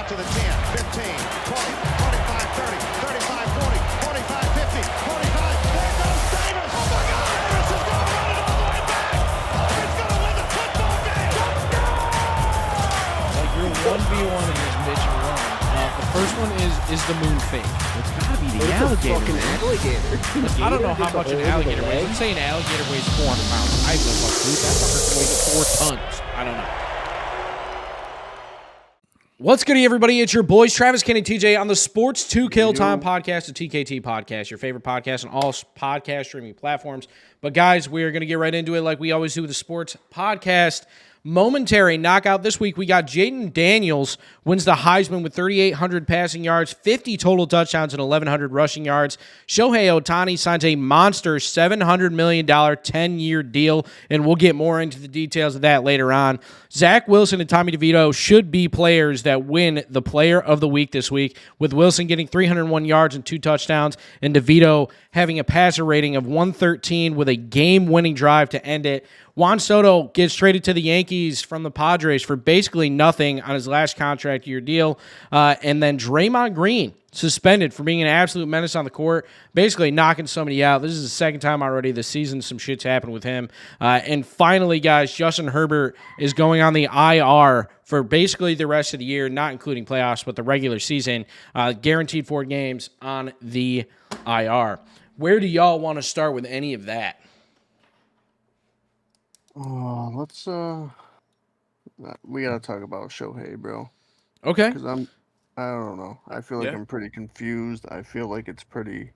out to the 10, 15, 20, 25, 30, 35, 40, 45, 50, 45. There goes Davis. Oh, my God. Davis is going to run it all the way back. He's going to win the football game. Like, your 1v1 against Mitch and Ron. The first one is the moon fake. It's got to be the alligator. Fucking alligator. I don't know how much an alligator weighs. Let's say an alligator weighs 400 pounds. I have no fucking clue. That fucker weighs 4 tons. I don't know. What's good, everybody? It's your boys, Travis, Ken, and TJ on the Sports 2 Kill Time podcast, the TKT podcast, your favorite podcast on all podcast streaming platforms. But, guys, we are going to get right into it like we always do with the sports podcast. Momentary knockout this week. We got Jaden Daniels wins the Heisman with 3,800 passing yards, 50 total touchdowns, and 1,100 rushing yards. Shohei Ohtani signs a monster $700 million 10-year deal, and we'll get more into the details of that later on. Zach Wilson and Tommy DeVito should be players that win the Player of the Week this week, with Wilson getting 301 yards and 2 touchdowns, and DeVito having a passer rating of 113 with a game-winning drive to end it. Juan Soto gets traded to the Yankees from the Padres for basically nothing on his last contract year deal. And then Draymond Green suspended for being an absolute menace on the court, basically knocking somebody out. This is the second time already this season some shit's happened with him. And finally, guys, Justin Herbert is going on the IR for basically the rest of the year, not including playoffs, but the regular season. Guaranteed 4 games on the IR. Where do y'all want to start with any of that? Oh, let's we gotta talk about Shohei, bro. Okay. Because I don't know. I feel like I'm pretty confused. I feel like it's pretty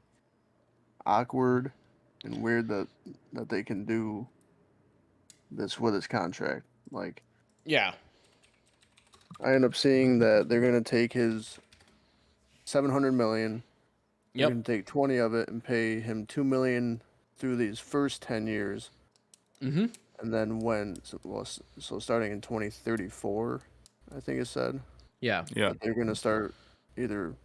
awkward and weird that they can do this with his contract. Like, Yeah. I end up seeing that they're gonna take his $700 million. Yep. They're gonna take 20 of it and pay him $2 million through these first 10 years. Mm-hmm. And then so starting in 2034, I think it said. Yeah. They're going to start either.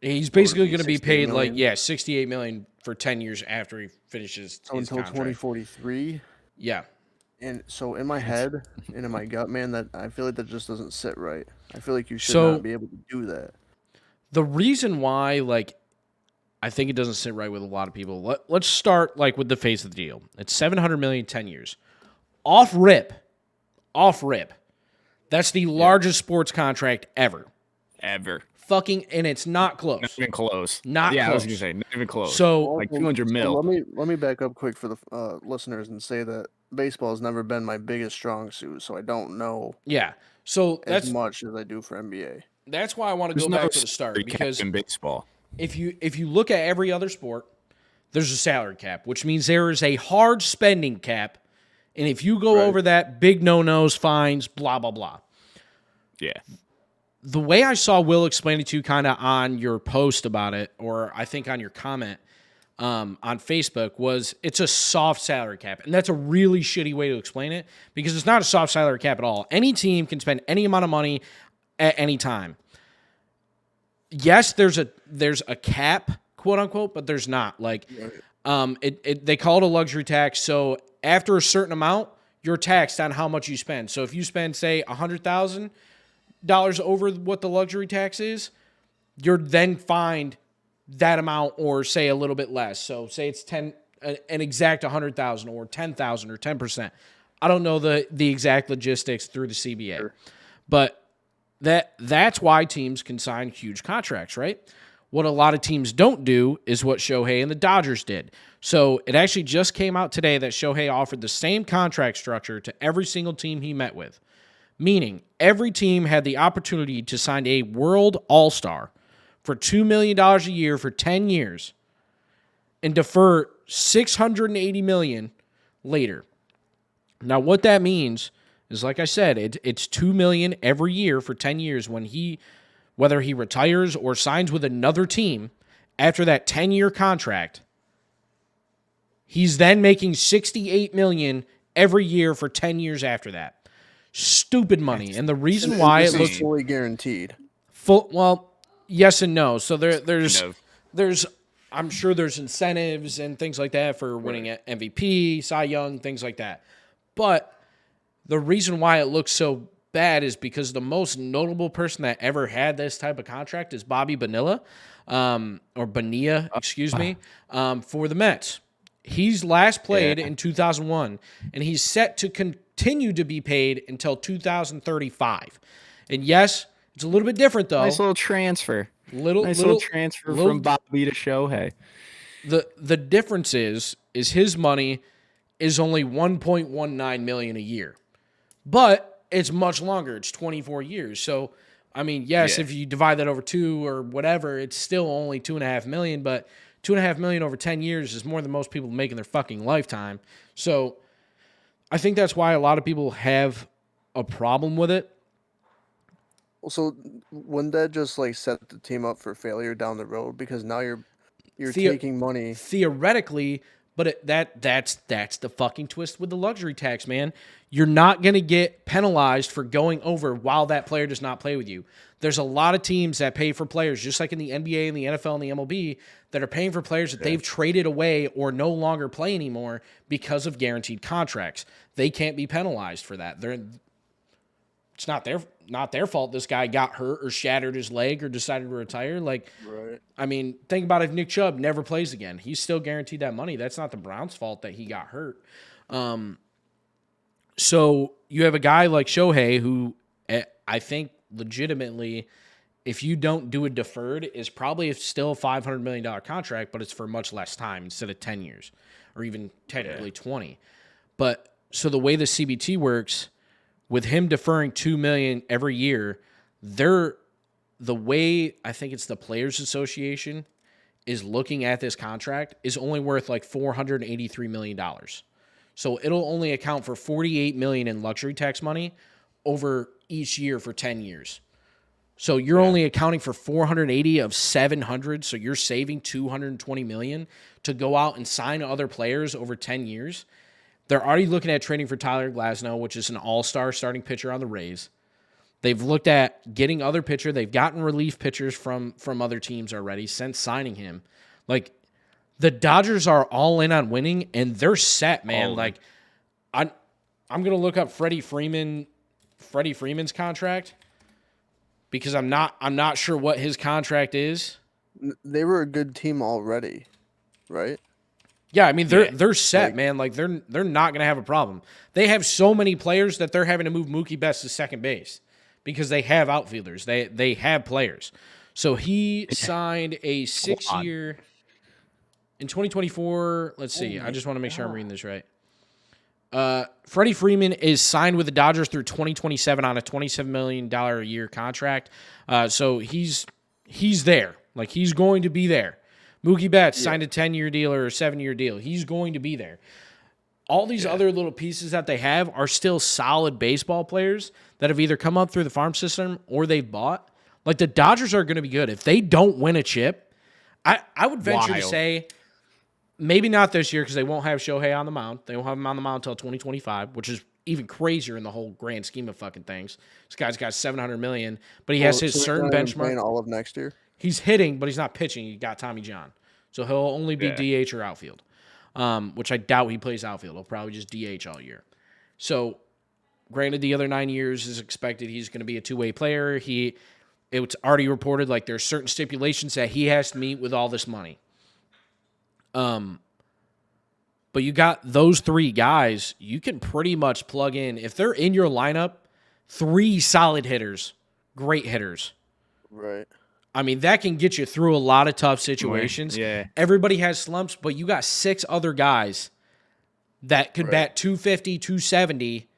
He's basically going to be paid million. like, $68 million for 10 years after he finishes his until contract. 2043. Yeah. And so in my head and in my gut, man, that I feel like that just doesn't sit right. I feel like you should not be able to do that. The reason why, like, I think it doesn't sit right with a lot of people. Let's start like with the face of the deal. It's $700 million, 10 years. Off rip. That's the largest sports contract ever. Fucking, and it's not close. Not even close. Not close. I was gonna say not even close. So like 200 mil. Let me back up quick for the listeners and say that baseball has never been my biggest strong suit, so I don't know. Yeah. So as much as I do for NBA. That's why I want to go back to the start, because in baseball, if you look at every other sport, there's a salary cap, which means there is a hard spending cap, and if you go over that, big no-nos, fines, blah blah blah. Yeah. The way I saw Will explain it to you kind of on your post about it, or I think on your comment on Facebook, was it's a soft salary cap. And that's a really shitty way to explain it, because it's not a soft salary cap at all. Any team can spend any amount of money at any time. Yes, there's a cap, quote unquote, but there's not. Like, they call it a luxury tax. So after a certain amount, you're taxed on how much you spend. So if you spend, say, $100,000 over what the luxury tax is, you're then fined that amount, or say a little bit less. So say it's an exact 100,000 or 10,000 or 10%. I don't know the exact logistics through the CBA, but that's why teams can sign huge contracts, right? What a lot of teams don't do is what Shohei and the Dodgers did. So it actually just came out today that Shohei offered the same contract structure to every single team he met with, meaning every team had the opportunity to sign a world all-star for $2 million a year for 10 years and defer $680 million later. Now, what that means is, like I said, it's $2 million every year for 10 years whether he retires or signs with another team after that 10-year contract. He's then making $68 million every year for 10 years after that. Stupid money. And the reason why it looks fully guaranteed. Well, yes and no. So there's I'm sure there's incentives and things like that for winning MVP, Cy Young, things like that. But the reason why it looks so bad is because the most notable person that ever had this type of contract is Bobby Bonilla, or Bonilla, excuse me, for the Mets. He's last played in 2001, and he's set to continue to be paid until 2035. And yes, it's a little bit different though. Nice little transfer. Little transfer from Bobby to Shohei. The difference is his money is only $1.19 million a year, but it's much longer. It's 24 years. So, I mean, yes, if you divide that over 2 or whatever, it's still only $2.5 million, but $2.5 million over 10 years is more than most people make in their fucking lifetime. So, I think that's why a lot of people have a problem with it. Well, so wouldn't that just like set the team up for failure down the road? Because now you're taking money theoretically, but that's the fucking twist with the luxury tax, man. You're not going to get penalized for going over while that player does not play with you. There's a lot of teams that pay for players, just like in the NBA and the NFL and the MLB, that are paying for players that they've traded away or no longer play anymore because of guaranteed contracts. They can't be penalized for that. It's not their fault this guy got hurt or shattered his leg or decided to retire. Like, right. I mean, think about if Nick Chubb never plays again. He's still guaranteed that money. That's not the Browns' fault that he got hurt. So you have a guy like Shohei who I think legitimately, if you don't do a deferred, is probably still a $500 million contract, but it's for much less time instead of 10 years or even technically 20. But so the way the CBT works, with him deferring $2 million every year, the way I think it's the Players Association is looking at this contract is only worth like $483 million. So it'll only account for $48 million in luxury tax money over each year for 10 years. So you're only accounting for 480 of 700. So you're saving $220 million to go out and sign other players over 10 years. They're already looking at trading for Tyler Glasnow, which is an all-star starting pitcher on the Rays. They've looked at getting other pitcher. They've gotten relief pitchers from other teams already since signing him. Like, the Dodgers are all in on winning, and they're set, man. Like, I'm gonna look up Freddie Freeman's contract because I'm not sure what his contract is. They were a good team already, right? Yeah, I mean they're set, man. Like they're not gonna have a problem. They have so many players that they're having to move Mookie Betts to second base because they have outfielders. They have players. So he signed a 6-year in 2024. Let's see. I just want to make sure I'm reading this right. Freddie Freeman is signed with the Dodgers through 2027 on a $27 million a year contract. So he's there. Like he's going to be there. Mookie Betts signed a 10-year deal or a 7-year deal. He's going to be there. All these other little pieces that they have are still solid baseball players that have either come up through the farm system or they've bought. Like the Dodgers are going to be good. If they don't win a chip, I would venture to say maybe not this year because they won't have Shohei on the mound. They won't have him on the mound until 2025, which is even crazier in the whole grand scheme of fucking things. This guy's got $700 million, but he has his certain benchmark. All of next year. He's hitting, but he's not pitching. He got Tommy John. So he'll only be DH or outfield, which I doubt he plays outfield. He'll probably just DH all year. So, granted, the other 9 years is expected he's going to be a two-way player. It's already reported like there's certain stipulations that he has to meet with all this money. But you got those 3 guys, you can pretty much plug in. If they're in your lineup, 3 solid hitters, great hitters. Right. I mean, that can get you through a lot of tough situations. Yeah. Everybody has slumps, but you got 6 other guys that could bat 250, 270,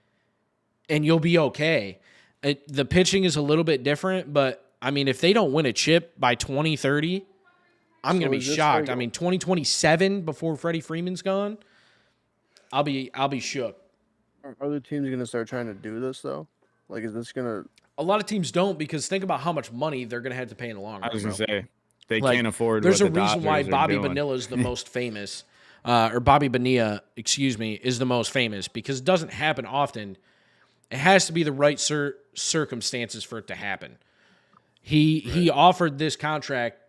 and you'll be okay. The pitching is a little bit different, but, I mean, if they don't win a chip by 2030, I'm going to be shocked. I mean, 2027 before Freddie Freeman's gone, I'll be shook. Are other teams going to start trying to do this, though? Like, is this going to... A lot of teams don't because think about how much money they're going to have to pay in the long run. I was going to say, they like, can't afford there's what a the reason why Dodgers Bobby are doing. Bonilla is the most famous, or Bobby Bonilla, excuse me, is the most famous because it doesn't happen often. It has to be the right circumstances for it to happen. He offered this contract,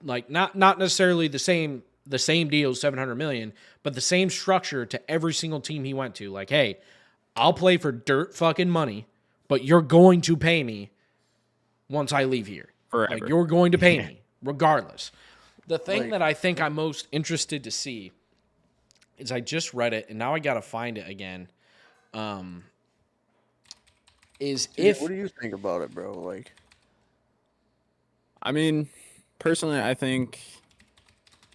like not necessarily the same deal, $700 million, but the same structure to every single team he went to. Like, hey, I'll play for dirt fucking money, but you're going to pay me once I leave here. Forever. Like, you're going to pay me regardless. The thing that I think I'm most interested to see is I just read it, and now I got to find it again. What do you think about it, bro? Like, I mean, personally, I think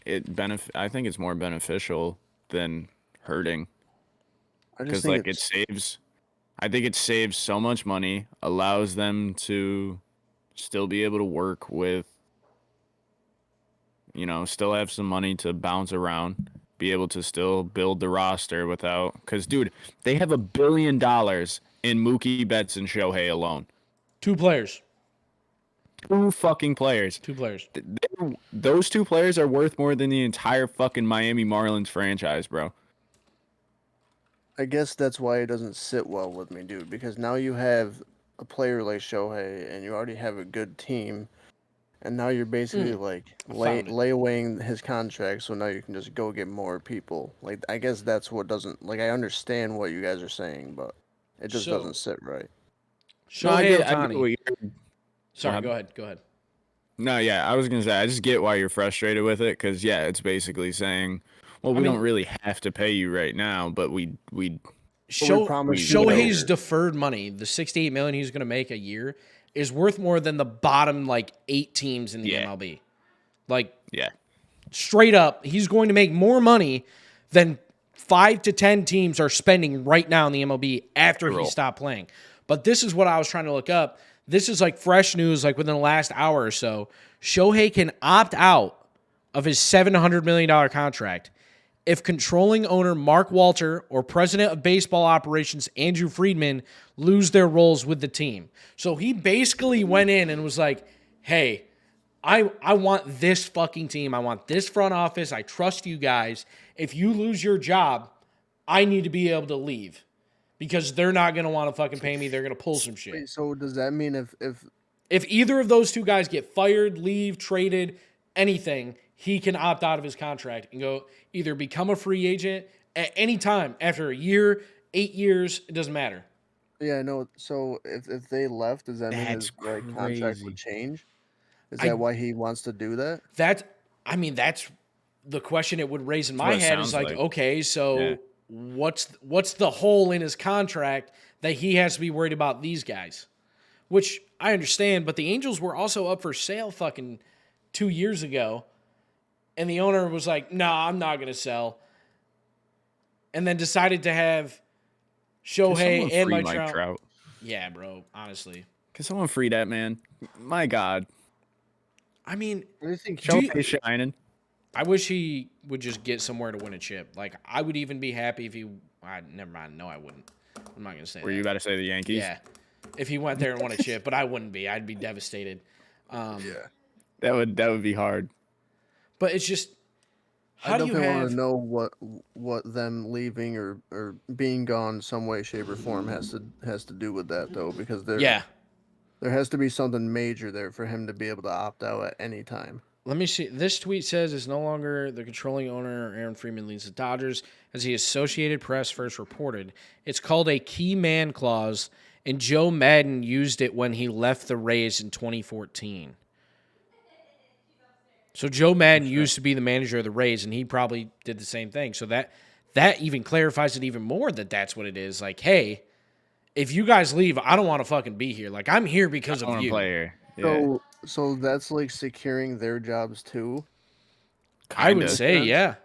I think it's more beneficial than hurting. Because like it saves. I think it saves so much money, allows them to still be able to work with, still have some money to bounce around, be able to still build the roster without. Because, dude, they have $1 billion in Mookie Betts and Shohei alone. 2 players. 2 fucking players. 2 players. Those 2 players are worth more than the entire fucking Miami Marlins franchise, bro. I guess that's why it doesn't sit well with me, dude, because now you have a player like Shohei and you already have a good team, and now you're basically layawaying his contract, so now you can just go get more people. Like, I guess that's what doesn't, like, I understand what you guys are saying, but it just doesn't sit right. Shohei Ohtani. Sorry, go ahead. No, yeah, I was going to say, I just get why you're frustrated with it, because, yeah, it's basically saying, well, we don't really have to pay you right now, but Shohei's deferred money, the $68 million he's going to make a year, is worth more than the bottom 8 teams in the MLB. Straight up, he's going to make more money than 5 to 10 teams are spending right now in the MLB after he stopped playing. But this is what I was trying to look up. This is fresh news, within the last hour or so. Shohei can opt out of his $700 million contract if controlling owner Mark Walter or president of baseball operations Andrew Friedman lose their roles with the team. So he basically went in and was like, hey, I want this fucking team. I want this front office. I trust you guys. If you lose your job, I need to be able to leave because they're not going to want to fucking pay me. They're going to pull some shit. Wait, so does that mean if either of those 2 guys get fired, leave, traded, anything, he can opt out of his contract and go either become a free agent at any time after a year, 8 years, it doesn't matter. Yeah, I know. So if they left, does that mean his contract would change? Is that why he wants to do that? That's the question it would raise in my head is okay, so what's the hole in his contract that he has to be worried about these guys? Which I understand, but the Angels were also up for sale fucking 2 years ago. And the owner was like, no, I'm not going to sell. And then decided to have Shohei and Mike Trout. Yeah, bro, honestly. Can someone free that man? My God. I mean, what do you think? Shohei shining. I wish he would just get somewhere to win a chip. I would even be happy if he... never mind. No, I wouldn't. I'm not going to say that. Were you about to say the Yankees? Yeah. If he went there and won a chip, but I wouldn't be. I'd be devastated. Yeah. That would be hard. But it's just, I definitely want to know what them leaving or being gone some way, shape, or form has to do with that though, because there has to be something major there for him to be able to opt out at any time. Let me see. This tweet says it's no longer the controlling owner. Aaron Freeman leads the Dodgers, as the Associated Press first reported. It's called a key man clause, and Joe Madden used it when he left the Rays in 2014. So Joe Madden used to be the manager of the Rays, and he probably did the same thing. So that even clarifies it even more that that's what it is. Hey, if you guys leave, I don't want to fucking be here. I'm here because of you. Play here. Yeah. So that's securing their jobs too? I would say yeah.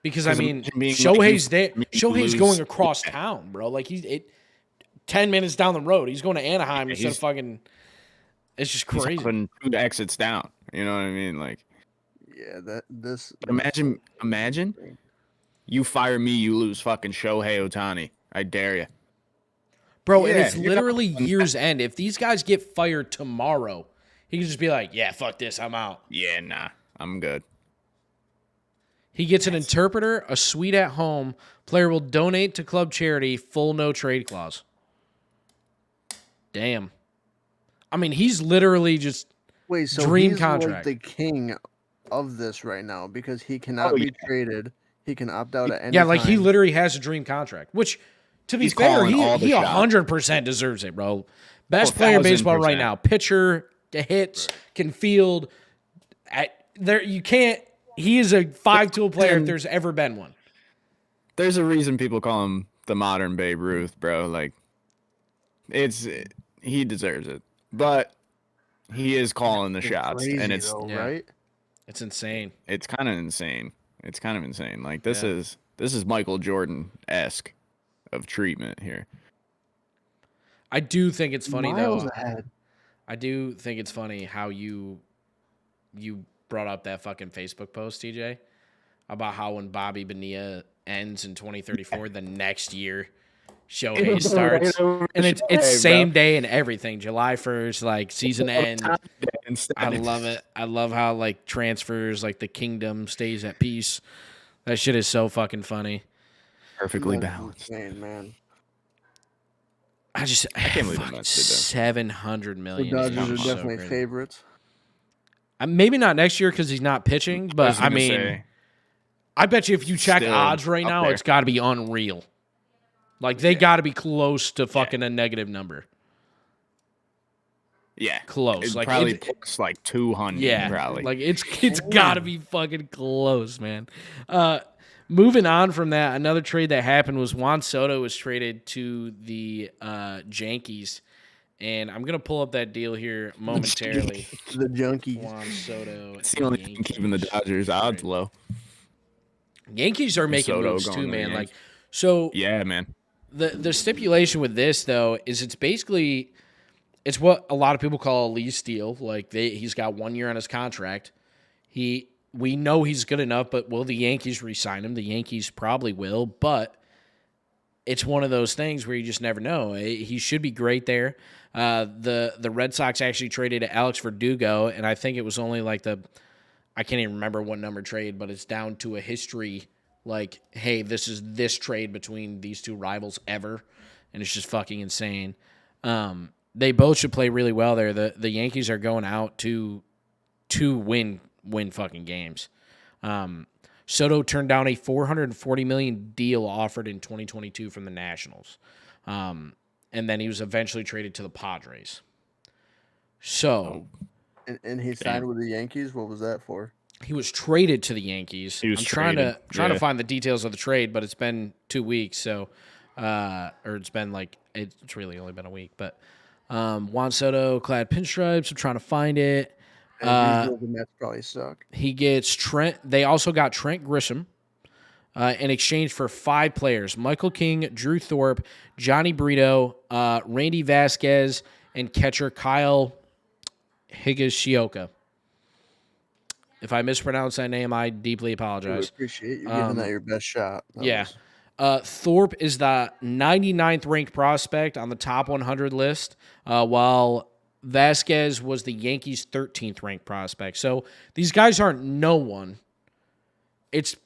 Because, I mean, Shohei's there. Shohei's going across town, bro. He's 10 minutes down the road. He's going to Anaheim instead of fucking... It's just crazy. He's putting 2 exits down. You know what I mean? Yeah, But imagine you fire me, you lose fucking Shohei Ohtani. I dare you. Bro, and it's literally year's end. If these guys get fired tomorrow, he can just be like, yeah, fuck this, I'm out. Yeah, nah, I'm good. He gets an interpreter, a suite at home. Player will donate to club charity, full no trade clause. Damn. I mean, he's literally just dream he's contract. The king of this right now because he cannot be traded. He can opt out at any time. He literally has a dream contract, which To be He's fair, calling all the he shots. 100% deserves it, bro. Best player in baseball right 1000%. now. Pitcher, hits, can field. You can't. He is a 5-tool player if there's ever been one. There's a reason people call him the modern Babe Ruth, bro. Like, he deserves it, but he is calling the shots, crazy, and it's though, right? It's insane. It's kind of insane. Like this is Michael Jordan-esque of treatment here. I do think it's funny Miles though. ahead. I do think it's funny how you brought up that fucking Facebook post, TJ, about how when Bobby Bonilla ends in 2034, the next year Shohei starts, and it's same day and everything. July 1st, like season end. I love it. I love how like transfers, like the kingdom stays at peace. That shit is so fucking funny. Perfectly balanced. Insane, man. I can't believe the Mets did that. $700 The million. Dodgers are so definitely crazy. favorites. Maybe not next year because he's not pitching, but I mean, say, I bet you if you check still odds right up now, there. it's got to be unreal. Like they got to be close to fucking a negative number. Yeah, Close. It Like probably puts like 200. yeah, probably. like it's got to be fucking close, man. Moving on from that, another trade that happened was Juan Soto was traded to the Yankees, and I'm gonna pull up that deal here momentarily. The Junkies. Juan Soto. It's the only thing keeping the Dodgers odds low. Yankees are making Soto moves going too, to the man. Like Yankees. so. Yeah, man. The stipulation with this though is it's basically it's what a lot of people call a lease deal. Like he's got 1 year on his contract. We know he's good enough, but will the Yankees re-sign him? The Yankees probably will, but it's one of those things where you just never know. He should be great there. The Red Sox actually traded Alex Verdugo, and I think it was only like I can't even remember what number trade, but it's down to a history. Like, hey, this is this trade between these two rivals ever, and it's just fucking insane. They both should play really well there. The Yankees are going out to win fucking games. Soto turned down a $440 million deal offered in 2022 from the Nationals, and then he was eventually traded to the Padres. So, and he signed with the Yankees. What was that for? he was traded to the Yankees. He was I'm trying traded, to find the details of the trade, but it's been 2 weeks, so or it's been like it's really only been a week. But Juan Soto clad pinstripes. I'm trying to find it. The Mets probably suck. He gets Trent. They also got Trent Grisham in exchange for 5 players: Michael King, Drew Thorpe, Johnny Brito, Randy Vasquez, and catcher Kyle Higashioka. If I mispronounce that name, I deeply apologize. I appreciate you giving that your best shot. Thorpe is the 99th ranked prospect on the top 100 list, while Vasquez was the Yankees' 13th ranked prospect. So these guys aren't no one. It's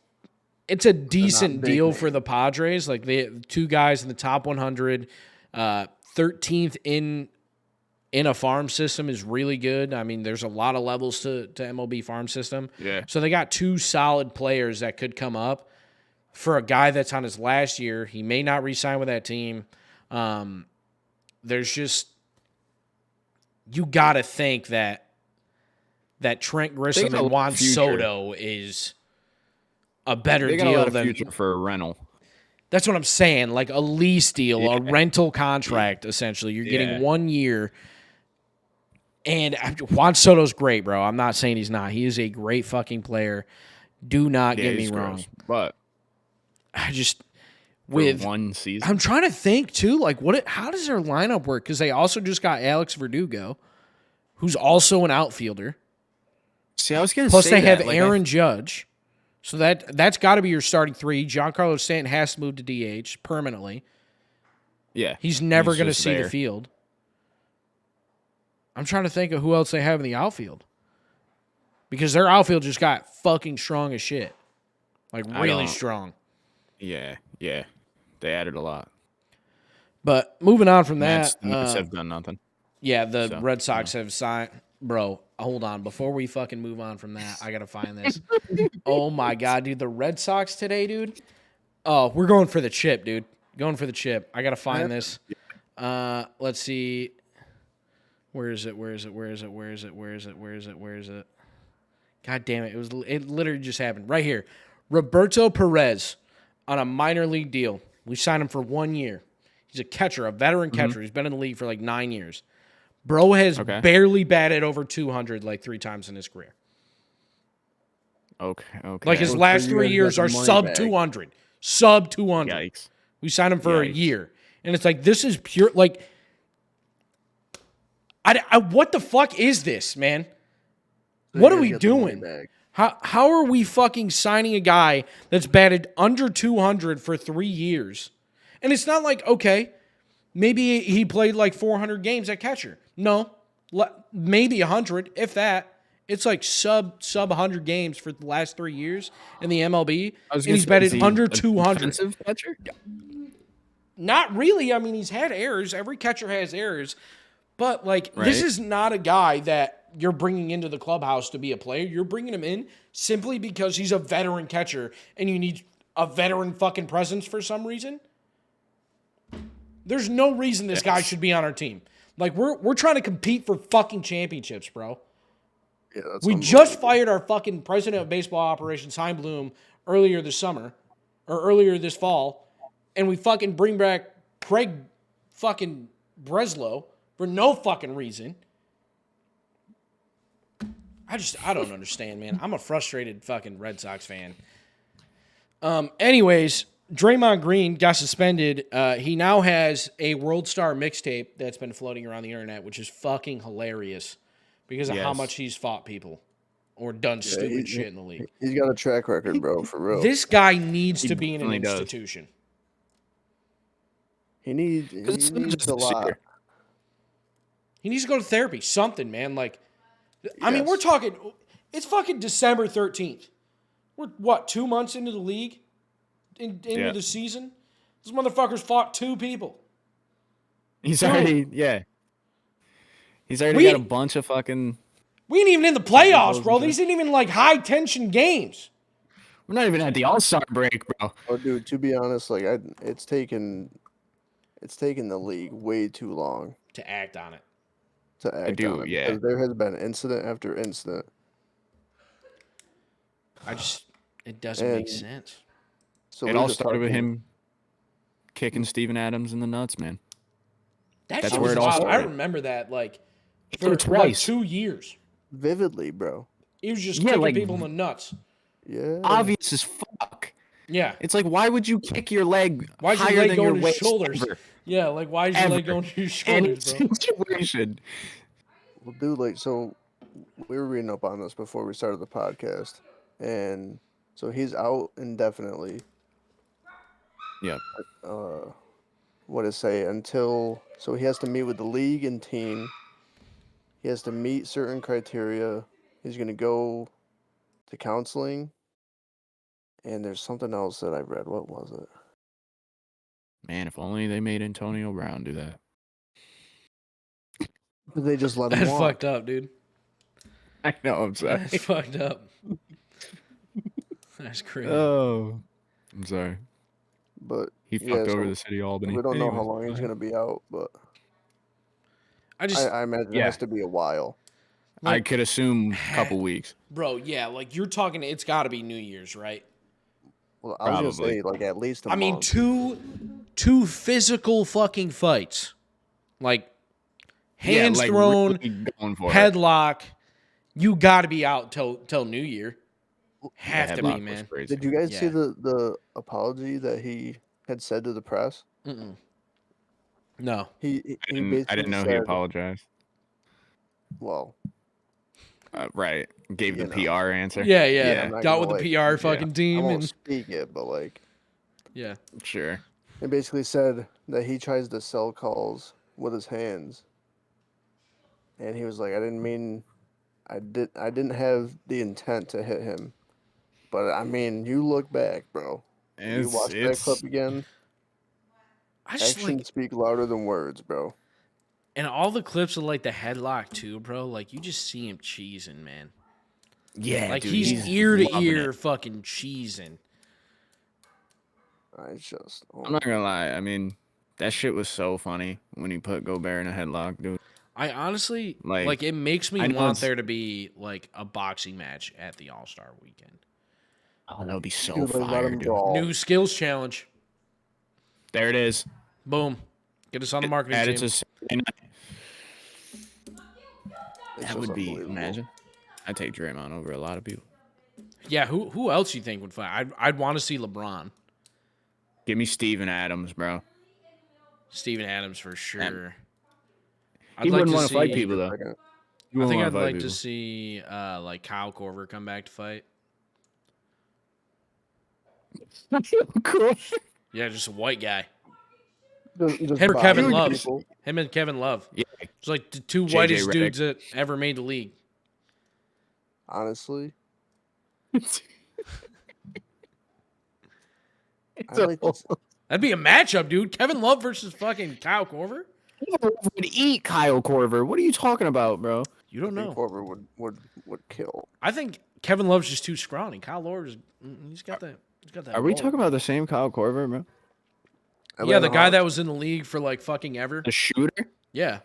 a decent deal for the Padres. Like the 2 guys in the top 100, 13th in a farm system is really good. I mean, there's a lot of levels to MLB farm system. Yeah. So they got 2 solid players that could come up for a guy that's on his last year. He may not re-sign with that team. There's just you got to think that Trent Grisham and Juan Soto is a better deal than future for a rental. That's what I'm saying. Like a lease deal, a rental contract, essentially. You're getting 1 year. And Juan Soto's great, bro. I'm not saying he's not. He is a great fucking player. Do not get me wrong. But I just with 1 season, I'm trying to think too. Like, how does their lineup work? Because they also just got Alex Verdugo, who's also an outfielder. See, I was gonna Plus, say they have that. Aaron Judge, so that's got to be your starting 3. Giancarlo Stanton has to move to DH permanently. Yeah, he's never going to just see there. the field. I'm trying to think of who else they have in the outfield. Because their outfield just got fucking strong as shit. Like, really strong. Yeah. They added a lot. But moving on from that. Mets have done nothing. Yeah, the Red Sox have signed. Bro, hold on. Before we fucking move on from that, I got to find this. Oh, my God, dude. The Red Sox today, dude. Oh, we're going for the chip, dude. Going for the chip. I got to find this. Let's see. Where is it? God damn it. It literally just happened. Right here. Roberto Perez on a minor league deal. We signed him for 1 year. He's a catcher, a veteran catcher. He's been in the league for like 9 years. Bro has barely batted over 200 like 3 times in his career. Okay. Like his last 3 years are sub 200. Sub 200. Yikes. We signed him for a year. And it's like, this is pure, like, what the fuck is this, man? What are we doing? How are we fucking signing a guy that's batted under 200 for 3 years? And it's not like, okay, maybe he played like 400 games at catcher. No, maybe 100, if that. It's like sub 100 games for the last 3 years in the MLB, and he's batted under 200. Defensive catcher? Not really. I mean, he's had errors. Every catcher has errors. But, like, this is not a guy that you're bringing into the clubhouse to be a player. You're bringing him in simply because he's a veteran catcher and you need a veteran fucking presence for some reason. There's no reason this guy should be on our team. Like, we're trying to compete for fucking championships, bro. Yeah, we just fired our fucking president of baseball operations, Hein Bloom, earlier this summer, or earlier this fall, and we fucking bring back Craig fucking Breslow for no fucking reason. I don't understand, man. I'm a frustrated fucking Red Sox fan. Anyways, Draymond Green got suspended. He now has a World Star mixtape that's been floating around the internet, which is fucking hilarious because of how much he's fought people or done stupid shit in the league. He's got a track record, bro, for real. This guy needs to be in an institution. He needs a lot. He needs to go to therapy, something, man. Like, I mean, we're talking, it's fucking December 13th. We're, 2 months into the league? Into the season? This motherfucker's fought 2 people. He's already got a bunch of fucking... We ain't even in the playoffs, bro. These ain't even, like, high-tension games. We're not even at the All-Star break, bro. Oh, dude, to be honest, like, it's taken the league way too long. To act on it. Because there has been incident after incident. It doesn't make sense. So it all started with him kicking Steven Adams in the nuts, man. That's where it all started. I remember that, like, for twice. 2 years. Vividly, bro. He was just kicking people in the nuts. Yeah. Obvious as fuck. Yeah. It's like, why would you kick your leg Why's higher your leg than going your to waist? shoulders? Yeah, like, why is your leg going to your shoulders, bro? Situation. Well, dude, like, so we were reading up on this before we started the podcast, and so he's out indefinitely. Yeah. What to say until so he has to meet with the league and team. He has to meet certain criteria. He's gonna go to counseling. And there's something else that I read. What was it? Man, if only they made Antonio Brown do that. They just let him walk. That's fucked up, dude. I know, I'm sorry. That's fucked up. That's crazy. Oh, I'm sorry. But he fucked over the city of Albany. We don't know how long he's going to be out, but I imagine it has to be a while. Like, I could assume a couple weeks. Bro, yeah, like you're talking, it's got to be New Year's, right? Well, I was going to say, like, at least a month. I mean, two physical fucking fights. Like, hands thrown, really headlock. You got to be out till New Year. Have to be, man. Did you guys see the apology that he had said to the press? Mm-mm. No. He I didn't know he apologized. Well. Right. Gave the PR answer. Yeah. Dealt with the PR fucking team. I won't speak it, but like. Yeah. Sure. It basically said that he tries to sell calls with his hands. And he was like, I didn't have the intent to hit him. But I mean, you look back, bro. You watch that clip again. Actions speak louder than words, bro. And all the clips of like the headlock too, bro. Like you just see him cheesing, man. Yeah, like dude, he's ear to ear fucking cheesing. It's just. I'm not gonna lie. I mean, that shit was so funny when he put Gobert in a headlock, dude. I honestly like it makes me want there to be like a boxing match at the All-Star weekend. Oh, that would be so fire, dude. New skills challenge. There it is. Boom. Get us on the marketing team. It's a Saturday night. That would be, imagine. I'd take Draymond over a lot of people. Yeah, who else you think would fight? I'd want to see LeBron. Give me Steven Adams, bro. Steven Adams for sure. He wouldn't want to fight people, though. I think I'd like to see like Kyle Korver come back to fight. Cool. Yeah, just a white guy. Just Him or Kevin Love. people. Him and Kevin Love. Yeah. It's like the two JJ whitest Redick. dudes that ever made the league. Honestly, It's I like this. That'd be a matchup, dude. Kevin Love versus fucking Kyle Korver. would eat Kyle Korver. What are you talking about, bro? You don't know. Korver would kill. I think Kevin Love's just too scrawny. Kyle Korver's he's got that. Are we talking about the same Kyle Korver, bro? Yeah, the guy that was in the league for like fucking ever. The shooter? Yeah.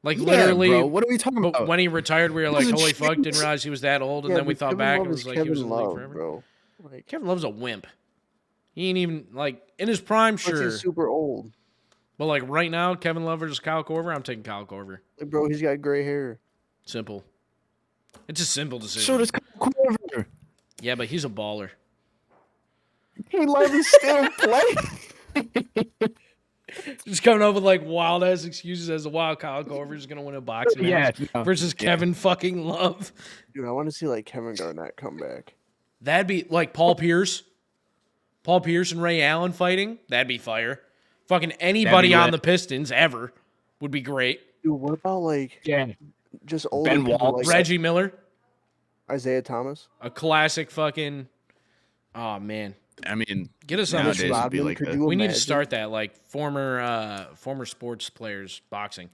Like Yeah, literally. bro. What are we talking But about? when he retired, we were like, was a holy fuck, shooter. didn't realize he was that old. And then we thought back and it was like he was in the league forever. bro. Like, Kevin Love's a wimp. He ain't even like in his prime, sure. He's super old. But like right now, Kevin Love versus Kyle Korver, I'm taking Kyle Korver. Like, bro, he's got gray hair. Simple. It's a simple decision. So does Kyle Korver. Yeah, but he's a baller. He let him still play. Just coming up with like wild ass excuses as to why Kyle Korver is gonna win a boxing match versus Kevin fucking Love. Dude, I want to see like Kevin Garnett come back. That'd be like Paul Pierce and Ray Allen fighting. That'd be fire. Fucking anybody on the Pistons ever would be great. Dude, what about like just old Ben people Wallace. like Reggie Miller, Isaiah Thomas? a classic fucking. Oh man, I mean, get us on nowadays this. it'd be like could that. you We need to imagine? start that like former sports players boxing.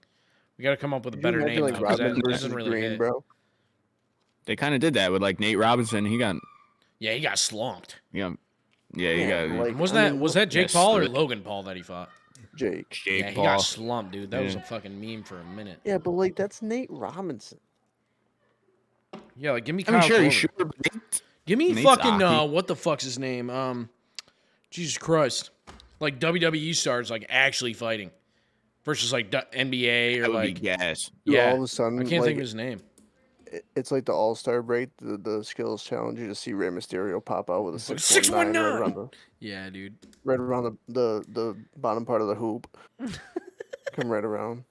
We got to come up with a Could you better imagine, name like though, 'cause Rodman that versus doesn't really Green, hit. bro. They kind of did that with like Nate Robinson. He got, Yeah, he got slumped. he got. like, Was I that mean, Jake yes, Paul or but- Logan Paul that he fought? Jake? Jake Yeah, he Paul. got slumped, dude. That was Yeah. a fucking meme for a minute. Yeah, but like that's Nate Robinson. Yeah, like give me I mean, Kyle sure, Korver. he's shooter, but Nate- Give me Nate's fucking hockey. what the fuck's his name? Jesus Christ, like WWE stars like actually fighting versus like NBA or that would like be gas. Dude, yeah. all of a sudden, I can't like, think of his name. it's like the All-Star break, the skills challenge. You just see Rey Mysterio pop out with a Like 619 right 619. around Yeah, dude. the bottom part of the hoop. Come right around.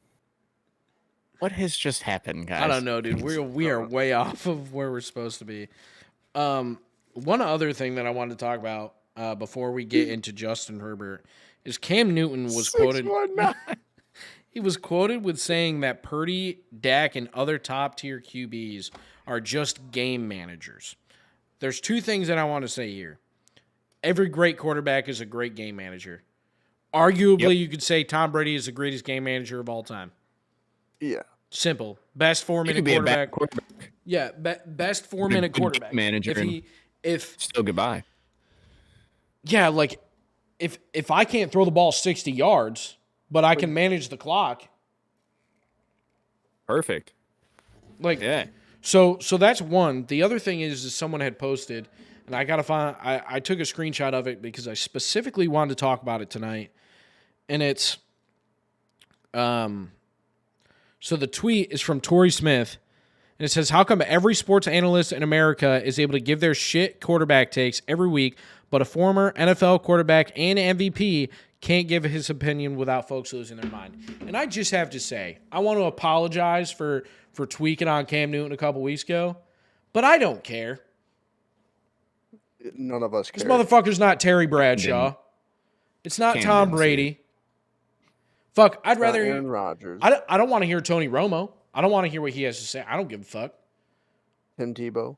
What has just happened, guys? I don't know, dude. We are way off of where we're supposed to be. One other thing that I wanted to talk about before we get into Justin Herbert is Cam Newton was quoted. 619. He was quoted with saying that Purdy, Dak, and other top-tier QBs are just game managers. There's two things that I want to say here. Every great quarterback is a great game manager. Arguably, you could say Tom Brady is the greatest game manager of all time. Yeah. Simple. Best He four-minute could be a bad quarterback. quarterback. Yeah, best four-minute good quarterback. manager If Still goodbye. yeah, like if I can't throw the ball 60 yards, but I can manage the clock, Perfect. like Yeah. so that's one. The other thing is someone had posted, and I gotta find. I took a screenshot of it because I specifically wanted to talk about it tonight, and it's so the tweet is from Torrey Smith. And it says, how come every sports analyst in America is able to give their shit quarterback takes every week, but a former NFL quarterback and MVP can't give his opinion without folks losing their mind? And I just have to say, I want to apologize for tweaking on Cam Newton a couple weeks ago, but I don't care. None of us This care. motherfucker's not Terry Bradshaw. It's not Cam Tom didn't Brady. Fuck, I'd It's not rather... Aaron Rodgers. I don't want to hear Tony Romo. I don't want to hear what he has to say. I don't give a fuck. Tim Tebow.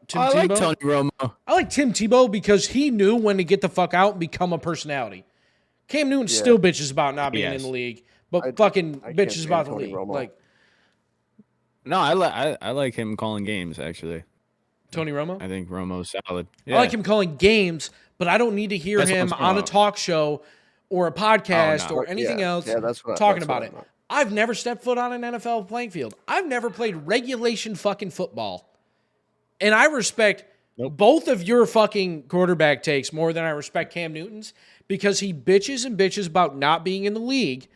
Tim I Tebow? like Tony Romo. I like Tim Tebow because he knew when to get the fuck out and become a personality. Cam Newton Yeah. still bitches about not being in Yes. the league, but I fucking can't bitches stand about the Tony league. Romo. Like No, I like him calling games actually. Tony Romo? I think Romo's solid. I like him calling games, but I don't need to hear him on a talk show or a podcast or anything else talking about it. I've never stepped foot on an NFL playing field. I've never played regulation fucking football. And I respect both of your fucking quarterback takes more than I respect Cam Newton's because he bitches and bitches about not being in the league,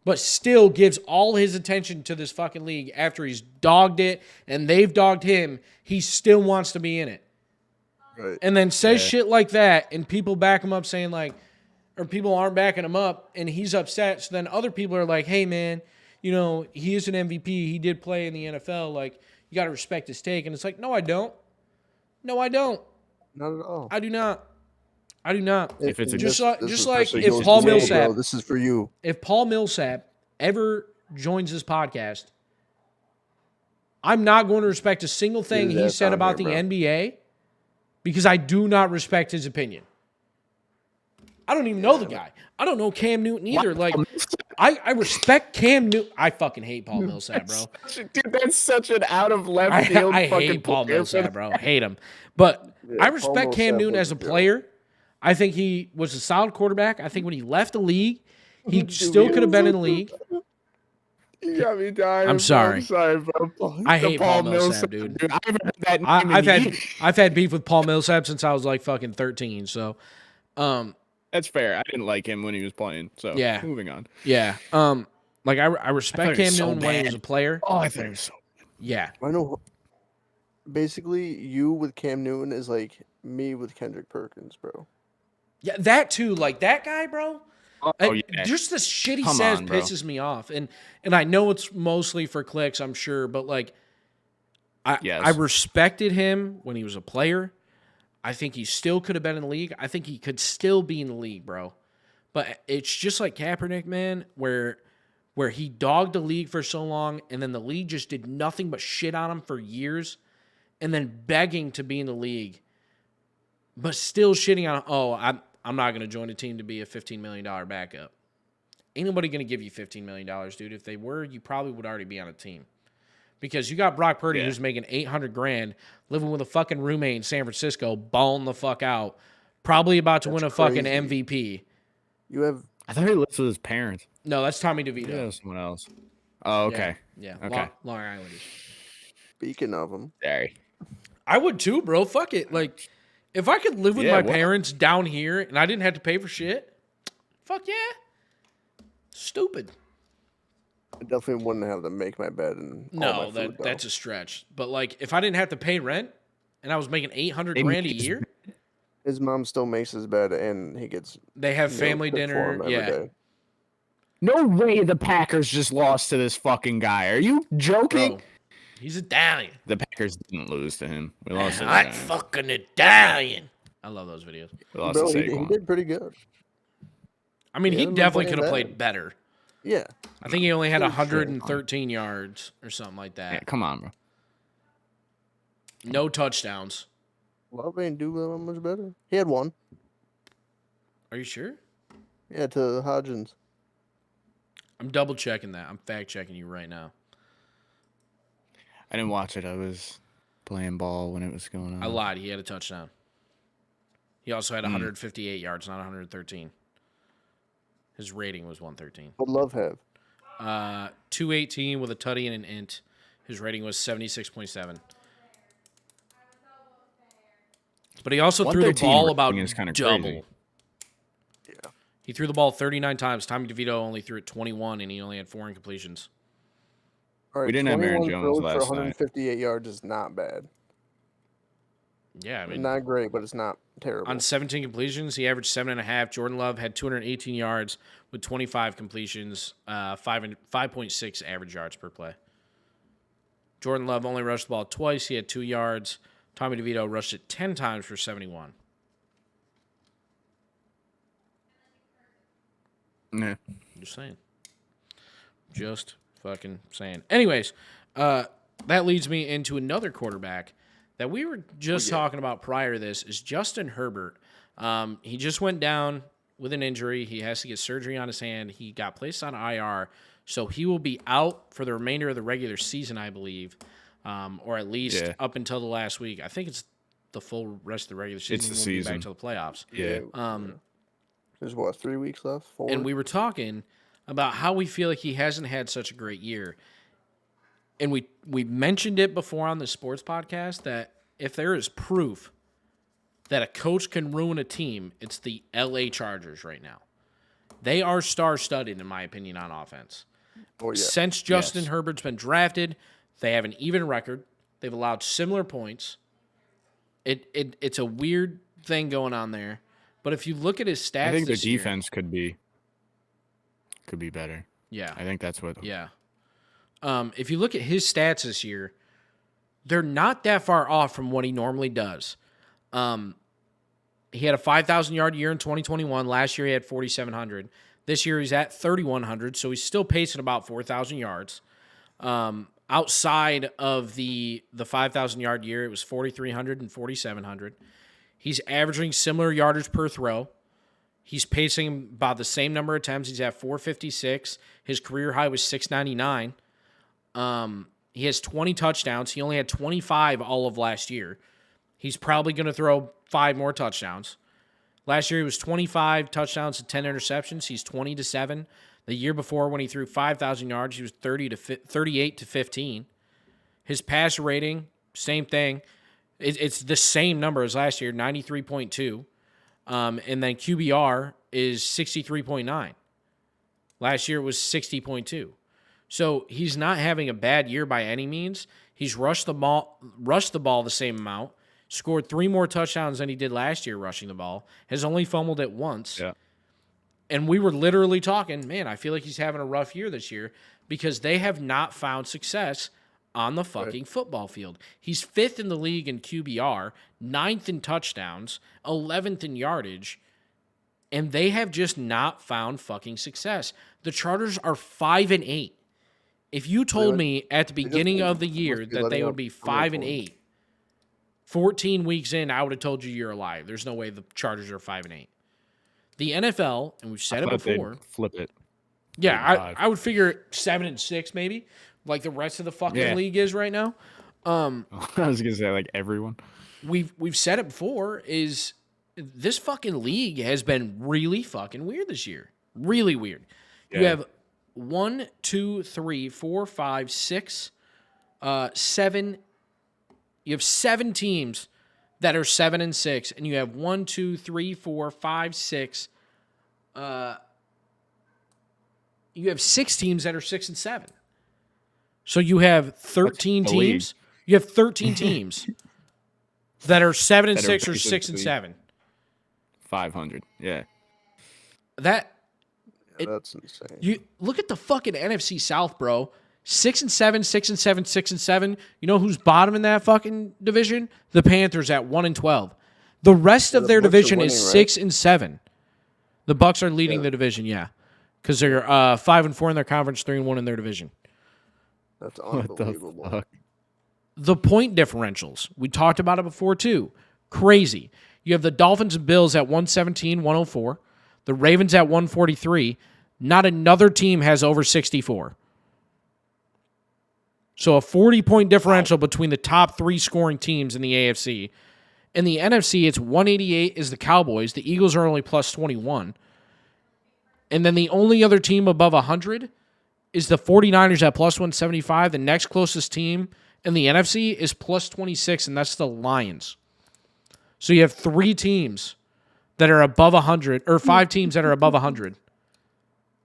but still gives all his attention to this fucking league after he's dogged it and they've dogged him. He still wants to be in it. Right. And then says shit like that, and people back him up saying like, or people aren't backing him up, and he's upset. So then other people are like, hey, man, you know, he is an MVP. He did play in the NFL. Like, you got to respect his take. And it's like, no, I don't. No, I don't. Not at all. I do not. I do not. If it's just like if if Paul Millsap, bro, this is for you. If Paul Millsap ever joins this podcast, I'm not going to respect a single thing he said about the NBA because I do not respect his opinion. I don't even know the guy. I don't know Cam Newton either. Like, I respect Cam Newton. I fucking hate Paul Millsap, bro. Dude, that's such an out of left field I fucking hate Paul player. Millsap, bro. Hate him. But Yeah, I respect Cam Newton as a player. I think he was a solid quarterback. I think when he left the league, he still could have been in the league. You got me dying. I'm sorry. I'm sorry, bro. I hate Paul Millsap, dude. I haven't heard that name I've had beef with Paul Millsap since I was like fucking 13. So, that's fair. I didn't like him when he was playing. So yeah, moving on. Yeah. Like I respect Cam Newton when he was a player. Oh, I thought he was so. Yeah. I know. Basically, you with Cam Newton is like me with Kendrick Perkins, bro. Yeah, that too. Like that guy, bro. Oh yeah. Just the shit he says pisses me off, and I know it's mostly for clicks, I'm sure, but like, I respected him when he was a player. I think he still could have been in the league. I think he could still be in the league, bro. But it's just like Kaepernick, man, where he dogged the league for so long, and then the league just did nothing but shit on him for years, and then begging to be in the league, but still shitting on him. Oh, I'm not going to join a team to be a $15 million backup. Ain't nobody going to give you $15 million, dude. If they were, you probably would already be on a team. Because you got Brock Purdy who's making $800,000, living with a fucking roommate in San Francisco, balling the fuck out, probably about to win a fucking MVP. I thought he lived with his parents. No, that's Tommy DeVito. Yeah, someone else. Oh, okay. Yeah. Okay. Long Islanders. Speaking of them, Sorry. I would too, bro. Fuck it. Like, if I could live with my parents down here and I didn't have to pay for shit, fuck yeah. Stupid. I definitely wouldn't have to make my bed and no, that's a stretch. But like, if I didn't have to pay rent and I was making $800,000 a year, his mom still makes his bed and he gets. They have family dinner. Yeah. No way the Packers just lost to this fucking guy. Are you joking? Bro, he's Italian. The Packers didn't lose to him. We lost to him. I'm fucking Italian. I love those videos. We lost to Saquon. He did pretty good. I mean, he definitely could have played better. Yeah. I think he only had 113 yards or something like that. Yeah, come on, bro. No touchdowns. Love ain't do that much better. He had one. Are you sure? Yeah, to Hodgins. I'm double checking that. I'm fact checking you right now. I didn't watch it. I was playing ball when it was going on. I lied. He had a touchdown. He also had 158 yards, not 113. His rating was 113. What Love have? 218 with a tutty and an int. His rating was 76.7. But he also threw the ball about double. Crazy. Yeah. He threw the ball 39 times. Tommy DeVito only threw it 21, and he only had 4 incompletions. All right, we didn't have Aaron Jones last for 158 yards is not bad. Yeah, I mean, not great, but it's not terrible. On 17 completions, he averaged 7.5. Jordan Love had 218 yards with 25 completions, 5.6 average yards per play. Jordan Love only rushed the ball twice. He had 2 yards. Tommy DeVito rushed it 10 times for 71. Yeah. Just saying. Just fucking saying. Anyways, that leads me into another quarterback that we were just talking about prior to this is Justin Herbert. He just went down with an injury. He has to get surgery on his hand. He got placed on IR, so he will be out for the remainder of the regular season, I believe. or at least up until the last week. I think it's the full rest of the regular season. It's the season. Be back to the playoffs. Yeah. There's what, 3 weeks left? 4? And we were talking about how we feel like he hasn't had such a great year. And we mentioned it before on the sports podcast that if there is proof that a coach can ruin a team, it's the LA Chargers right now. They are star-studded, in my opinion, on offense. Oh, yeah. Since Justin Herbert's been drafted, they have an even record. They've allowed similar points. It's a weird thing going on there. But if you look at his stats, I think their this year, defense could be better. Yeah. I think that's what. Yeah. If you look at his stats this year, they're not that far off from what he normally does. He had a 5,000-yard year in 2021. Last year he had 4,700. This year he's at 3,100, so he's still pacing about 4,000 yards. Outside of the 5,000-yard year, it was 4,300 and 4,700. He's averaging similar yardage per throw. He's pacing about the same number of attempts. He's at 456. His career high was 699. He has 20 touchdowns. He only had 25 all of last year. He's probably going to throw 5 more touchdowns. Last year he was 25 touchdowns and 10 interceptions. He's 20-7. The year before, when he threw 5,000 yards, he was 38-15. His pass rating, same thing. It's the same number as last year, 93.2. And then QBR is 63.9. Last year it was 60.2. So he's not having a bad year by any means. He's rushed the ball the same amount, scored 3 more touchdowns than he did last year rushing the ball, has only fumbled it once. Yeah. And we were literally talking, man, I feel like he's having a rough year this year because they have not found success on the fucking football field. He's 5th in the league in QBR, 9th in touchdowns, 11th in yardage, and they have just not found fucking success. The Chargers are 5-8. If you told me at the beginning of the year that they would be 5-8, 14 weeks in, I would have told you you're a liar. There's no way the Chargers are 5-8. The NFL, and we've said it before, flip it. Yeah, I would figure 7-6 maybe, like the rest of the fucking league is right now. I was gonna say like everyone. We've said it before. Is this fucking league has been really fucking weird this year? Really weird. Yeah. You have 1, 2, 3, 4, 5, 6, 7. You have 7 teams that are 7-6, and you have 1, 2, 3, 4, 5, 6. You have 6 teams that are 6-7. So you have 13 teams. You have 13 teams that are 7-6 or 6-7. 500. Yeah. That's insane. You look at the fucking NFC South, bro. 6-7, 6-7, 6-7. You know who's bottom in that fucking division? The Panthers at 1-12. The rest of their division is 6-7. The Bucs are leading the division, because they're 5-4 in their conference, 3-1 in their division. That's unbelievable. What the fuck? The point differentials, we talked about it before too. Crazy. You have the Dolphins and Bills at 117, 104. The Ravens at 143. Not another team has over 64. So a 40-point differential between the top 3 scoring teams in the AFC. In the NFC, it's 188 is the Cowboys. The Eagles are only plus 21. And then the only other team above 100 is the 49ers at plus 175. The next closest team in the NFC is plus 26, and that's the Lions. So you have 3 teams that are above 100, or 5 teams that are above 100.